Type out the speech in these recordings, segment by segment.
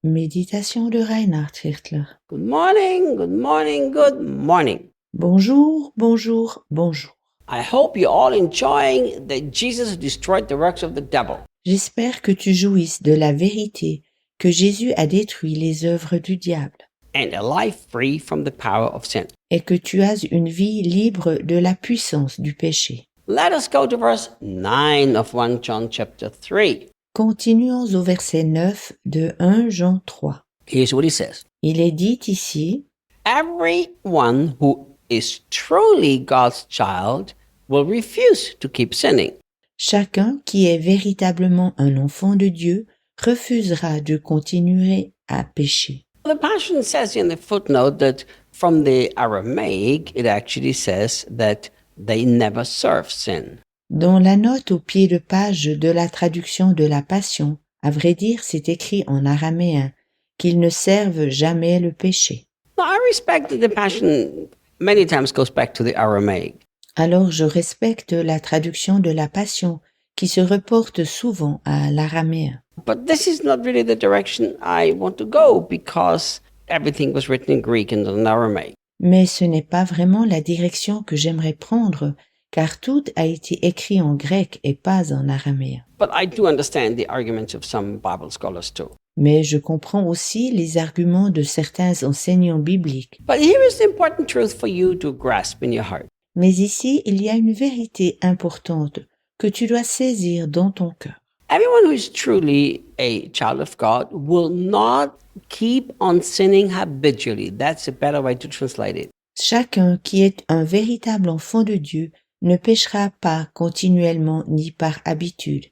Méditation de Reinhard Hirtler. Good morning, good morning, good morning. Bonjour, bonjour, bonjour. I hope you're all enjoying that Jesus destroyed the works of the devil. J'espère que tu jouisses de la vérité que Jésus a détruit les œuvres du diable And a life free from the power of sin. et que tu as une vie libre de la puissance du péché. Let us go to verse 9 of 1 John chapter 3. Continuons au verset 9 de 1 Jean 3. Here's what he says. Il est dit ici, Everyone who is truly God's child will refuse to keep sinning. chacun qui est véritablement un enfant de Dieu refusera de continuer à pécher. The Passion says in the footnote that from the Aramaic, it actually says that they never serve sin. Dans la note au pied de page de la traduction de la Passion, à vrai dire, c'est écrit en araméen qu'ils ne servent jamais le péché. Now, I respect that the Passion many times goes back to the Aramaic. Alors je respecte la traduction de la Passion qui se reporte souvent à l'araméen. But this is not really the direction I want to go because everything was written in Greek and not in Aramaic. Mais ce n'est pas vraiment la direction que j'aimerais prendre, car tout a été écrit en grec et pas en araméen. But I do understand the arguments of some Bible scholars too. Mais je comprends aussi les arguments de certains enseignants bibliques. But here is the important truth for you to grasp in your heart. Mais ici, il y a une vérité importante que tu dois saisir dans ton cœur. Everyone who is truly a child of God will not keep on sinning habitually. That's a better way to translate it. Chacun qui est un véritable enfant de Dieu ne péchera pas continuellement ni par habitude.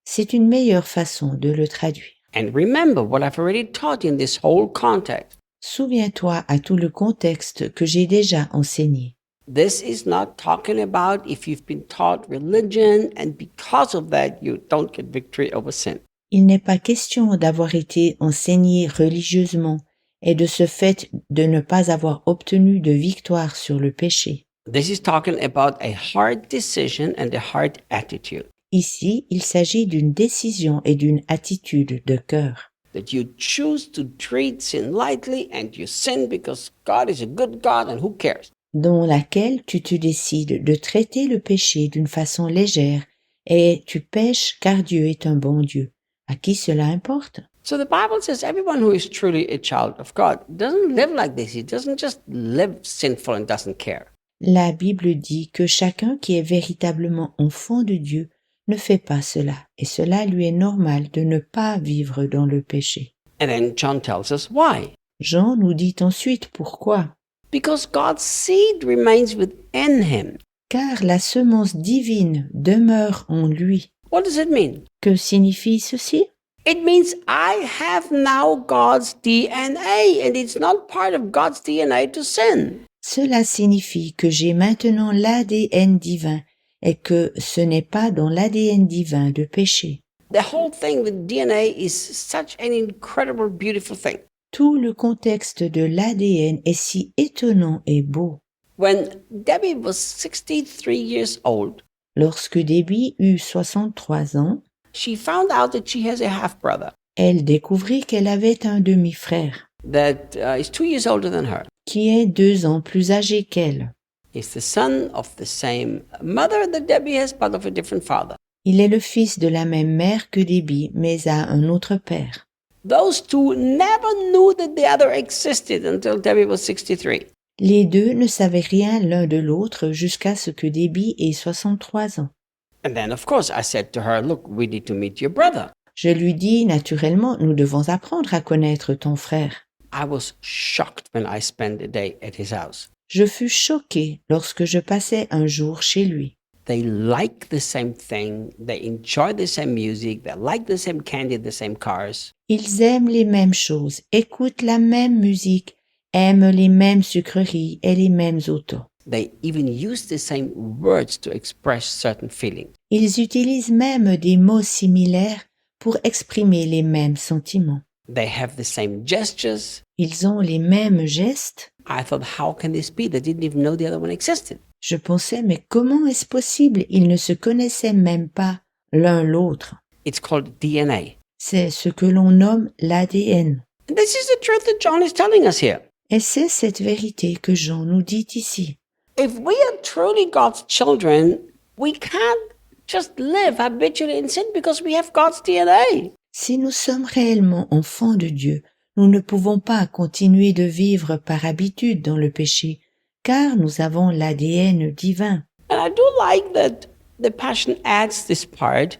C'est une meilleure façon de le traduire. And remember what I've already taught in this whole context. Souviens-toi à tout le contexte que j'ai déjà enseigné. This is not talking about if you've been taught religion and because of that you don't get victory over sin. Il n'est pas question d'avoir été enseigné religieusement et de ce fait de ne pas avoir obtenu de victoire sur le péché. This is talking about a hard decision and a hard attitude. Ici, il s'agit d'une décision et d'une attitude de cœur. That you choose to treat sin lightly and you sin because God is a good God and who cares? Dans laquelle tu te décides de traiter le péché d'une façon légère et tu pèches car Dieu est un bon Dieu. À qui cela importe? So the Bible says everyone who is truly a child of God doesn't live like this. He doesn't just live sinful and doesn't care. La Bible dit que chacun qui est véritablement enfant de Dieu ne fait pas cela, et cela lui est normal de ne pas vivre dans le péché. And then John tells us why. Jean nous dit ensuite pourquoi. Because God's seed remains within him. Car la semence divine demeure en lui. What does it mean? Que signifie ceci? It means I have now God's DNA and it's not part of God's DNA to sin. Cela signifie que j'ai maintenant l'ADN divin et que ce n'est pas dans l'ADN divin de péché. The whole thing with DNA is such an incredible, beautiful thing. Tout le contexte de l'ADN est si étonnant et beau. When Debbie was 63 years old, Lorsque Debbie eut 63 ans, she found out that she has a half-brother elle découvrit qu'elle avait un demi-frère that is 2 years older than her. qui est 2 ans plus âgé qu'elle. He's the son of the same mother that Debbie has, but of a different father. Il est le fils de la même mère que Debbie, mais a un autre père. Those two never knew that the other existed until Debbie was 63. Les deux ne savaient rien l'un de l'autre jusqu'à ce que Debbie ait 63 ans. And then, of course, I said to her, look, we need to meet your brother. Je lui dis, naturellement, nous devons apprendre à connaître ton frère. I was shocked when I spent a day at his house. Je fus choquée lorsque je passais un jour chez lui. They like the same thing, they enjoy the same music, they like the same candy, the same cars. Ils aiment les mêmes choses, écoutent la même musique, aiment les mêmes sucreries et les mêmes autos. They even use the same words to express certain feelings. Ils utilisent même des mots similaires pour exprimer les mêmes sentiments. They have the same gestures. Ils ont les mêmes gestes. I thought, how can this be? They didn't even know the other one existed. Je pensais, mais comment est-ce possible? Ils ne se connaissaient même pas l'un l'autre. It's called DNA. C'est ce que l'on nomme l'ADN. And this is the truth that John is telling us here. Et c'est cette vérité que Jean nous dit ici. If we are truly God's children, we can't just live habitually in sin because we have God's DNA. Si nous sommes réellement enfants de Dieu, nous ne pouvons pas continuer de vivre par habitude dans le péché, car nous avons l'ADN divin. And I do like that the Passion adds this part,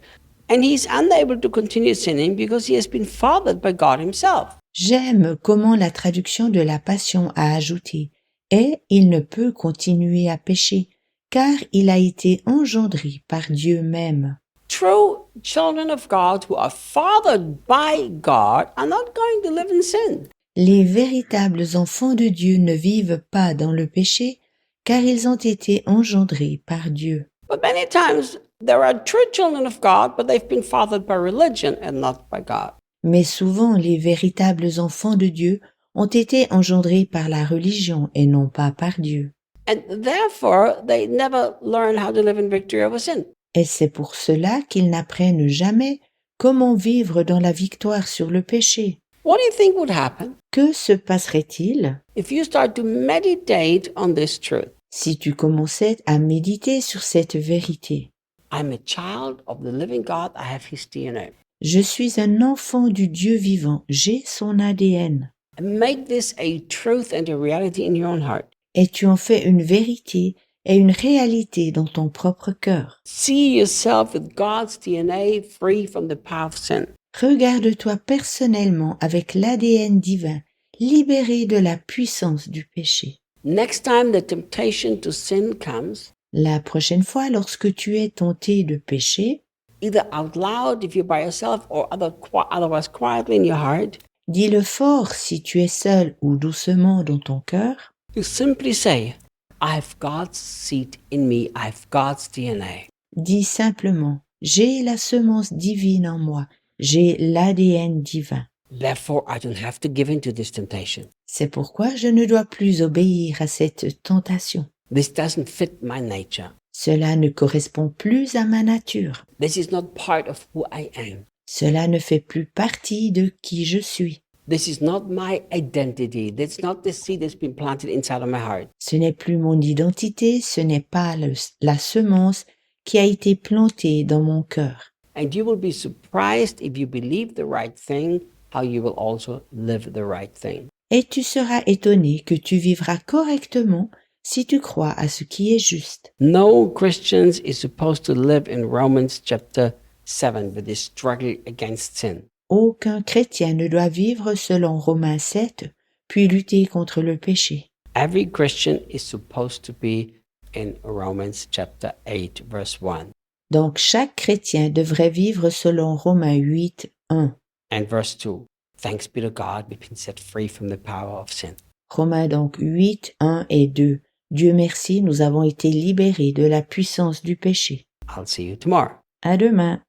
and he's unable to continue sinning because he has been fathered by God himself. J'aime comment la traduction de la Passion a ajouté « et il ne peut continuer à pécher, car il a été engendré par Dieu même ». True children of God who are fathered by God are not going to live in sin. Les véritables enfants de Dieu ne vivent pas dans le péché, car ils ont été engendrés par Dieu. But many times there are true children of God, but they've been fathered by religion and not by God. Mais souvent les véritables enfants de Dieu ont été engendrés par la religion et non pas par Dieu. And therefore, they never learn how to live in victory over sin. Et c'est pour cela qu'ils n'apprennent jamais comment vivre dans la victoire sur le péché. What do you think would happen Que se passerait-il if you start to meditate on this truth? si tu commençais à méditer sur cette vérité? I'm a child of the living God, I have his DNA. Je suis un enfant du Dieu vivant, j'ai son ADN. And make this a truth and a reality in your own heart. Et tu en fais une vérité et une réalité dans ton propre cœur. See yourself with God's DNA free from the power of sin. Regarde-toi personnellement avec l'ADN divin, libéré de la puissance du péché. Next time the temptation to sin comes, La prochaine fois, lorsque tu es tenté de pécher, either out loud if you're by yourself or otherwise quietly in your heart, dis-le fort si tu es seul ou doucement dans ton cœur. you simply say, I have God's seed in me, I have God's DNA. Dis simplement, j'ai la semence divine en moi, j'ai l'ADN divin. Therefore, I don't have to give in to this temptation. C'est pourquoi je ne dois plus obéir à cette tentation. This doesn't fit my nature. Cela ne correspond plus à ma nature. This is not part of who I am. Cela ne fait plus partie de qui je suis. This is not my identity. That's not the seed that's been planted inside of my heart. Ce n'est plus mon identité, ce n'est pas la semence qui a été plantée dans mon cœur. And you will be surprised if you believe the right thing, how you will also live the right thing. Et tu seras étonné que tu vivras correctement si tu crois à ce qui est juste. No Christians is supposed to live in Romans chapter 7 with this struggle against sin. Aucun chrétien ne doit vivre selon Romains 7, puis lutter contre le péché. Every Christian is supposed to be in Romans chapter 8 verse 1. Donc chaque chrétien devrait vivre selon Romains 8, 1. And verse 2. Thanks be to God, we've been set free from the power of sin. Romains donc 8, 1 et 2. Dieu merci, nous avons été libérés de la puissance du péché. I'll see you tomorrow. À demain.